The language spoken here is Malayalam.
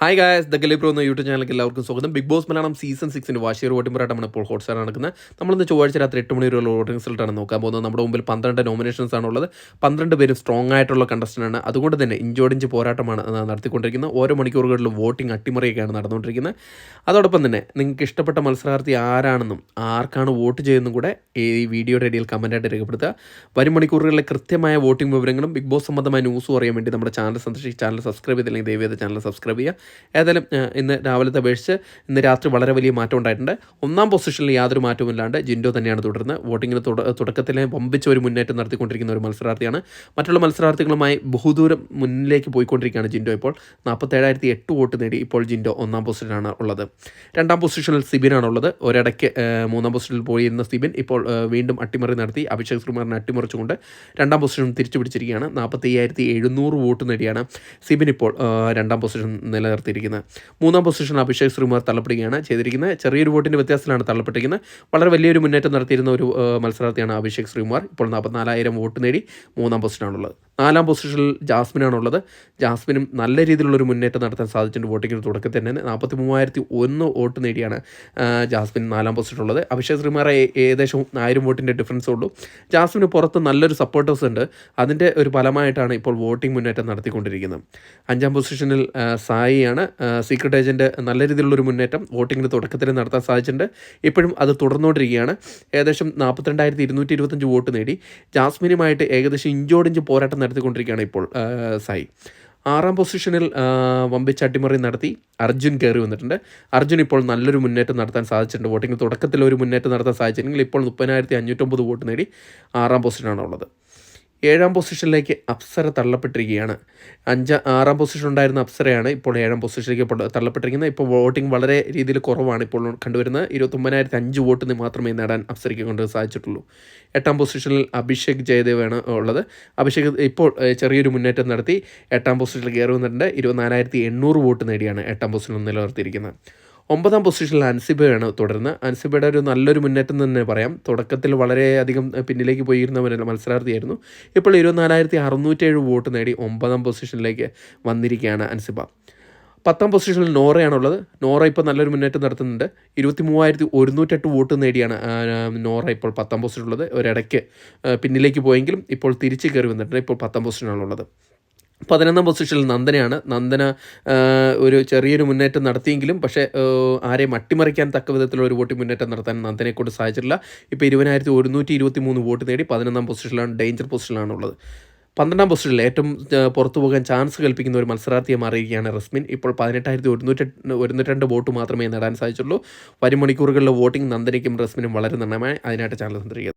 Hi guys the Gali pro എന്ന യൂട്യൂബ് ചാനലിലേക്ക് എല്ലാവർക്കും സ്വാഗതം. ബിഗ് ബോസ് മലയാളം സീസൺ 6 വാശിയേർ വോട്ടിംഗ് പോരാട്ടമാണ് ഇപ്പോൾ ഹോട്ട്സ്റ്റാർ നടക്കുന്നത്. നമ്മളിന്ന് ചൊവ്വാഴ്ച രാത്രി 8 മണി വരെയുള്ള വോട്ടിംഗ് റിസൾട്ടാണ് നോക്കാൻ പോകുന്നത്. നമ്മുടെ മുമ്പിൽ 12 നോമിനേഷൻസ് ആണുള്ളത്. 12 പേരും സ്ട്രോങ് ആയിട്ടുള്ള കണ്ടസ്റ്റൻ്റാണ്. അതുകൊണ്ട് തന്നെ ഇഞ്ചോടിഞ്ച് പോരാട്ടമാണ് നടത്തിക്കൊണ്ടിരിക്കുന്നത്. ഓരോ മണിക്കൂറുകളിലും വോട്ടിംഗ് അട്ടിമറിയൊക്കെയാണ് നടന്നുകൊണ്ടിരിക്കുന്നത്. അതോടൊപ്പം തന്നെ നിങ്ങൾക്ക് ഇഷ്ടപ്പെട്ട മത്സരാർത്ഥി ആരാണെന്നും ആർക്കാണ് വോട്ട് ചെയ്യുന്നതും കൂടെ ഈ വീഡിയോയുടെ ഇടയിൽ കമൻറ്റായിട്ട് രേഖപ്പെടുത്തുക. വരും മണിക്കൂറുകളിലെ കൃത്യമായ വോട്ടിംഗ് വിവരങ്ങളും ബിഗ് ബോസ് സംബന്ധമായ ന്യൂസും അറിയാൻ വേണ്ടി നമ്മുടെ ചാനൽ സന്ദർശിച്ച് ചാനൽ സബ്സ്ക്രൈബ് ചെയ്തില്ലെങ്കിൽ ദയവേത് ചാനൽ സബ്സ്ക്രൈബ് ചെയ്യുക. ഏതായാലും ഇന്ന് രാവിലത്തെ അപേക്ഷിച്ച് ഇന്ന് രാത്രി വളരെ വലിയ മാറ്റം ഉണ്ടായിട്ടുണ്ട്. ഒന്നാം പൊസിഷനിൽ യാതൊരു മാറ്റവുമില്ലാണ്ട് ജിൻഡോ തന്നെയാണ് തുടരുന്നത്. വോട്ടിങ്ങിന് തുടക്കത്തിലെ വമ്പിച്ച ഒരു മുന്നേറ്റം നടത്തിക്കൊണ്ടിരിക്കുന്ന ഒരു മത്സരാർത്ഥിയാണ്. മറ്റുള്ള മത്സരാർത്ഥികളുമായി ബഹുദൂരം മുന്നിലേക്ക് പോയിക്കൊണ്ടിരിക്കുകയാണ് ജിൻഡോ. ഇപ്പോൾ 47,008 വോട്ട് നേടി ഇപ്പോൾ ജിൻഡോ ഒന്നാം പൊസിഷനിലാണ് ഉള്ളത്. രണ്ടാം പൊസിഷനിൽ സിബിനാണുള്ളത്. ഒരിടയ്ക്ക് മൂന്നാം പൊസിഷനിൽ പോയിരുന്ന സിബിൻ ഇപ്പോൾ വീണ്ടും അട്ടിമറി നടത്തി അഭിഷേക് ശ്രീകുമാറിനെ അട്ടിമറിച്ചുകൊണ്ട് രണ്ടാം പൊസിഷൻ തിരിച്ചു പിടിച്ചിരിക്കുകയാണ്. 45,700 വോട്ട് നേടിയാണ് സിബിൻ ഇപ്പോൾ രണ്ടാം പൊസിഷൻ നിലനിർത്തിയിരിക്കുന്നത്. മൂന്നാം പൊസിഷൻ അഭിഷേക് ശ്രീകുമാർ തള്ളപ്പെടുകയാണ് ചെയ്തിരിക്കുന്നത്. ചെറിയൊരു വോട്ടിൻ്റെ വ്യത്യാസത്തിലാണ് തള്ളപ്പെട്ടിരിക്കുന്നത്. വളരെ വലിയൊരു മുന്നേറ്റം നടത്തിയിരുന്ന ഒരു മത്സരാർത്ഥിയാണ് അഭിഷേക് ശ്രീകുമാർ. ഇപ്പോൾ 44,000 വോട്ട് നേടി മൂന്നാം പൊസിഷനാണുള്ളത്. നാലാം പൊസിഷനിൽ ജാസ്മിനാണുള്ളത്. ജാസ്മിനും നല്ല രീതിയിലുള്ളൊരു മുന്നേറ്റം നടത്താൻ സാധിച്ചിട്ടുണ്ട്. വോട്ടിങ്ങിന് തുടക്കത്തിൽ തന്നെ 43,001 വോട്ട് നേടിയാണ് ജാസ്മിൻ നാലാം പൊസിഷനുള്ളത്. അഭിഷേക് ശ്രീകുമാർ ഏകദേശം 1000 വോട്ടിൻ്റെ ഡിഫറൻസേ ഉള്ളൂ. ജാസ്മിന് പുറത്ത് നല്ലൊരു സപ്പോർട്ടേഴ്സ് ഉണ്ട്. അതിൻ്റെ ഒരു ഫലമായിട്ടാണ് ഇപ്പോൾ വോട്ടിംഗ് മുന്നേറ്റം നടത്തിക്കൊണ്ടിരിക്കുന്നത്. അഞ്ചാം പൊസിഷനിൽ സായിയാണ്. സീക്രട്ട് ഏജൻറ്റ് നല്ല രീതിയിലുള്ളൊരു മുന്നേറ്റം വോട്ടിങ്ങിന് തുടക്കത്തിൽ നടത്താൻ സാധിച്ചിട്ടുണ്ട്. ഇപ്പോഴും അത് തുടർന്നുകൊണ്ടിരിക്കുകയാണ്. ഏകദേശം 42,225 വോട്ട് നേടി ജാസ്മിനുമായിട്ട് ഏകദേശം ഇഞ്ചോടിഞ്ച് പോരാട്ടം നടത്തിക്കൊണ്ടിരിക്കുകയാണ് ഇപ്പോൾ സായി. ആറാം പൊസിഷനിൽ വമ്പിച്ച അട്ടിമറി നടത്തി അർജുൻ കയറി വന്നിട്ടുണ്ട്. അർജുൻ ഇപ്പോൾ നല്ലൊരു മുന്നേറ്റം നടത്താൻ സാധിച്ചിട്ടുണ്ട്. വോട്ടിങ്ങിന് തുടക്കത്തിൽ ഒരു മുന്നേറ്റം നടത്താൻ സാധിച്ചിട്ടുണ്ടെങ്കിൽ ഇപ്പോൾ 30,509 വോട്ട് നേടി ആറാം പൊസിഷനാണുള്ളത്. ഏഴാം പൊസിഷനിലേക്ക് അപ്സര തള്ളപ്പെട്ടിരിക്കുകയാണ്. ആറാം പൊസിഷൻ ഉണ്ടായിരുന്ന അപ്സരയാണ് ഇപ്പോൾ ഏഴാം പൊസിഷനിലേക്ക് തള്ളപ്പെട്ടിരിക്കുന്നത്. ഇപ്പോൾ വോട്ടിംഗ് വളരെ രീതിയിൽ കുറവാണ് ഇപ്പോൾ കണ്ടുവരുന്നത്. 29,005 വോട്ട് മാത്രമേ നേടാൻ അപ്സരയ്ക്ക് കൊണ്ട് സാധിച്ചിട്ടുള്ളൂ. എട്ടാം പൊസിഷനിൽ അഭിഷേക് ജയദേവാണ് ഉള്ളത്. അഭിഷേക് ഇപ്പോൾ ചെറിയൊരു മുന്നേറ്റം നടത്തി എട്ടാം പൊസിഷനിൽ കയറി വന്നിട്ടുണ്ട്. 24,800 വോട്ട് നേടിയാണ് എട്ടാം പൊസിഷനിൽ നിലനിർത്തിയിരിക്കുന്നത്. ഒമ്പതാം പൊസിഷനിൽ അൻസിബയാണ് തുടരുന്നത്. അൻസിബയുടെ ഒരു നല്ലൊരു മുന്നേറ്റം തന്നെ പറയാം. തുടക്കത്തിൽ വളരെയധികം പിന്നിലേക്ക് പോയിരുന്ന മത്സരാർത്ഥിയായിരുന്നു. ഇപ്പോൾ 24,607 വോട്ട് നേടി ഒമ്പതാം പൊസിഷനിലേക്ക് വന്നിരിക്കുകയാണ് അൻസിബ. പത്താം പൊസിഷനിൽ നോറയാണുള്ളത്. നോറ ഇപ്പോൾ നല്ലൊരു മുന്നേറ്റം നടത്തുന്നുണ്ട്. 23,108 വോട്ട് നേടിയാണ് നോറ ഇപ്പോൾ പത്താം പൊസിഷനുള്ളത്. ഒരിടയ്ക്ക് പിന്നിലേക്ക് പോയെങ്കിലും ഇപ്പോൾ തിരിച്ച് കയറി വന്നിട്ടുണ്ട്. ഇപ്പോൾ പത്താം പൊസിഷനാണുള്ളത്. 11ാം പൊസിഷനിൽ നന്ദനയാണ്. നന്ദന ഒരു ചെറിയൊരു മുന്നേറ്റം നടത്തിയെങ്കിലും പക്ഷേ ആരെയും അട്ടിമറിക്കാൻ തക്ക വിധത്തിലുള്ള ഒരു വോട്ടിംഗ് മുന്നേറ്റം നടത്താൻ നന്ദനെക്കൊണ്ട് സാധിച്ചിട്ടില്ല. ഇപ്പോൾ 20,123 വോട്ട് നേടി 11ാം പൊസിഷനിലാണ്, ഡേഞ്ചർ പൊസിഷനിലാണുള്ളത്. 12ാം പൊസിഷനിൽ ഏറ്റവും പുറത്തു പോകാൻ ചാൻസ് കൽപ്പിക്കുന്ന ഒരു മത്സരാർത്ഥിയെ മാറിയിരിക്കുകയാണ് റസ്മിൻ. ഇപ്പോൾ 18,102 വോട്ട് മാത്രമേ നേടാൻ സാധിച്ചുള്ളൂ. വരും മണിക്കൂറുകളിലെ വോട്ടിംഗ് നന്ദനയ്ക്കും റസ്മിനും വളരെ നിർണയമായി. അതിനായിട്ട് ചാനൽ സന്ദർശിക്കുക.